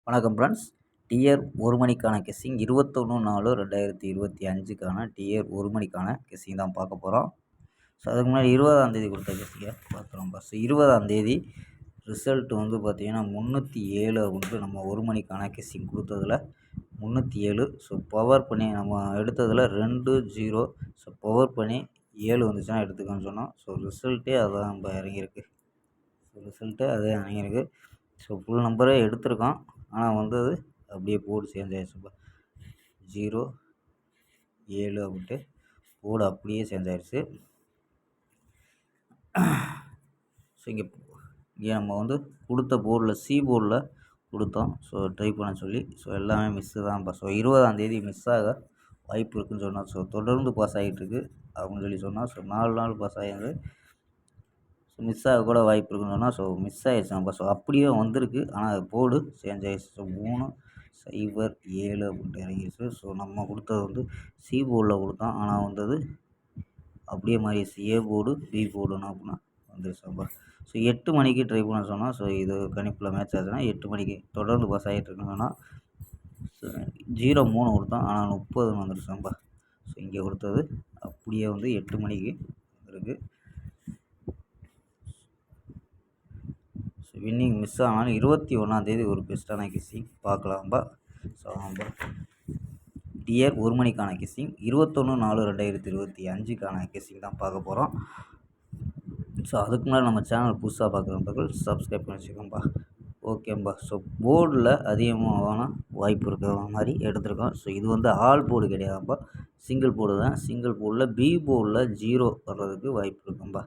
வணக்கம் friends. TR 1 மணிக்கான guessing 21/4/2025க்கான TR 1 மணிக்கான கெஸ்ஸிங் தான் பார்க்க போகிறோம். ஸோ அதுக்கு முன்னாடி 20ஆம் தேதி கொடுத்த கெஸ்ஸிங்கை பார்க்குறோம். ஸோ 20ஆம் தேதி ரிசல்ட் வந்து பார்த்திங்கன்னா 307 அப்படின்ட்டு நம்ம 1 மணிக்கான கெஸ்ஸிங் கொடுத்ததில் 307. ஸோ பவர் பண்ணி நம்ம எடுத்ததில் 2-0. ஸோ பவர் பண்ணி 7 வந்துச்சுன்னா எடுத்துக்கோன்னு சொன்னோம். ஸோ ரிசல்ட்டே அதான் நம்ம இறங்கியிருக்கு. ஸோ ஃபுல் நம்பரே எடுத்திருக்கோம். ஆனால் வந்தது அப்படியே போர்டு சேஞ்ச் ஆகிடுச்சுப்பா. 0-7 அப்படின்ட்டு போர்டு அப்படியே சேஞ்ச் ஆகிடுச்சு. ஸோ இங்கே நம்ம வந்து கொடுத்த போர்டில் போர்டில் கொடுத்தோம். ஸோ ட்ரை பண்ண சொல்லி. ஸோ எல்லாமே மிஸ்ஸு தான்ப்பா. ஸோ 20ஆம் தேதி மிஸ் ஆக வாய்ப்பு இருக்குதுன்னு சொன்னோம். ஸோ தொடர்ந்து பாஸ் ஆகிட்டுருக்கு அப்படின்னு சொல்லி சொன்னோம். ஸோ 4 நாள் பாஸ் ஆகிருந்து ஸோ மிஸ் ஆக கூட வாய்ப்பு இருக்குன்னு சொன்னால் ஸோ மிஸ் ஆகிடுச்சாம்ப்பா. ஸோ அப்படியே வந்திருக்கு. ஆனால் அது போர்டு சேஞ்ச் ஆகிடுச்சு. ஸோ 3-0-7 அப்படின்ட்டு இறங்கிடுச்சு. ஸோ நம்ம கொடுத்தது வந்து போர்டில் கொடுத்தோம். ஆனால் வந்தது அப்படியே மாறிடுச்சு. போர்டு போர்டுன்னு அப்படின்னா வந்துருச்சாம்ப்பா. ஸோ 8 மணிக்கு ட்ரை பண்ண சொன்னால் ஸோ இது கணிப்பில் மேட்ச் ஆச்சுன்னா 8 மணிக்கு தொடர்ந்து பாஸ் ஆகிட்டு இருக்குன்னா 0-3 கொடுத்தோம். ஆனால் 30 வந்துருச்சாம்ப்பா. ஸோ இங்கே கொடுத்தது அப்படியே வந்து 8 மணிக்கு வந்துருக்கு. ஸோ வின்னிங் மிஸ் ஆனாலும் 21ஆம் தேதி ஒரு பெஸ்ட்டான கெஸ்ஸிங் பார்க்கலாம்பா. ஸோ டிஆர் 1 மணிக்கான கெஸ்ஸிங் 21/4/2025க்கான கெஸ்ஸிங் தான் பார்க்க போகிறோம். ஸோ அதுக்கு முன்னாடி நம்ம சேனல் புதுசாக பார்க்குறவர்கள் சப்ஸ்கிரைப் பண்ணி வச்சுக்கோம்பா. ஓகேம்பா. ஸோ போர்டில் அதிகமான வாய்ப்பு இருக்கிற மாதிரி எடுத்திருக்கோம். ஸோ இது வந்து ஆல் போர்டு கிடையாதுப்பா, சிங்கிள் போர்டு தான். சிங்கிள் போர்டில் போர்டில் 0 வர்றதுக்கு வாய்ப்பு இருக்கும்பா.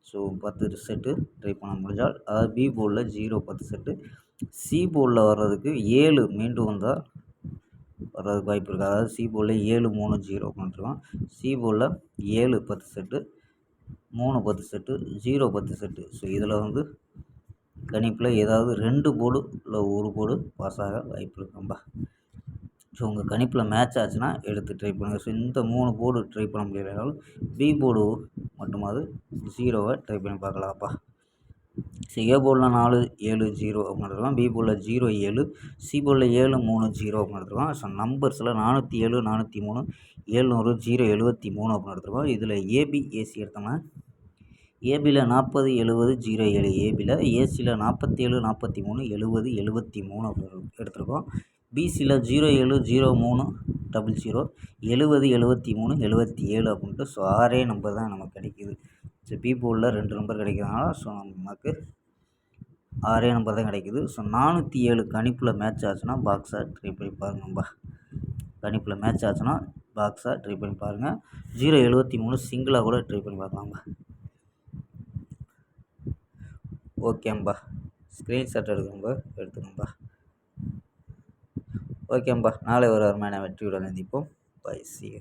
ஸோ 10 செட்டு ட்ரை பண்ண முடிஞ்சால், அதாவது போர்டில் 0 10 செட்டு, போர்டில் வர்றதுக்கு 7 மீண்டும் வந்தால் வர்றதுக்கு வாய்ப்பு இருக்குது. அதாவது போர்டில் 7-3-0 பண்ணிருக்கோம். போர்டில் 7 10 செட்டு, 3 10 செட்டு, 0 10 செட்டு. ஸோ இதில் வந்து கணிப்பில் ஏதாவது 2 போர்டு இல்லை 1 போர்டு பாஸ் ஆக வாய்ப்பு இருக்கும்பா. ஸோ உங்கள் கணிப்பில் மேட்ச் ஆச்சுன்னா எடுத்து ட்ரை பண்ணுங்கள். ஸோ இந்த 3 போர்டு ட்ரை பண்ண முடியலைனாலும் போர்டு மட்டுமாவது 0வை ட்ரை பண்ணி பார்க்கலாம்ப்பா. ஸோ போர்டில் 4-7-0 அப்படின்னு எடுத்துருக்கோம். போர்டில் 0-7, போர்டில் 7-3-0 அப்படின்னு எடுத்துருக்கோம். ஸோ நம்பர்ஸில் 407 403 700 073 அப்படின்னு எடுத்துருக்கோம். இதில் ஏசி எடுத்தோம்னா ஏபியில் 40-70-07, ஏபியில் ஏசியில் 47 43 70 73 அப்படின்னு எடுத்திருக்கோம். பிசியில் 07-03-00 70 73 77 அப்படின்ட்டு ஸோ 6 நம்பர் தான் நமக்கு கிடைக்கிது. ஸோ போர்டில் 2 நம்பர் கிடைக்கிறதுனால ஸோ நமக்கு 6 நம்பர் தான் கிடைக்கிது. ஸோ 407 கணிப்பில் மேட்ச் ஆச்சுன்னா பாக்ஸாக ட்ரை பண்ணி பாருங்கம்பா. கணிப்பில் மேட்ச் ஆச்சுன்னா பாக்ஸாக ட்ரை பண்ணி பாருங்கள். 073 சிங்கிளாக கூட ட்ரை பண்ணி பார்க்கலாம்பா. ஓகேம்பா. ஸ்க்ரீன்ஷாட் எடுத்துக்கோம்பா. ஓகேம்பா. நாளை ஒரு அருமையான வெற்றியுடன் சந்திப்போம். பை. C you.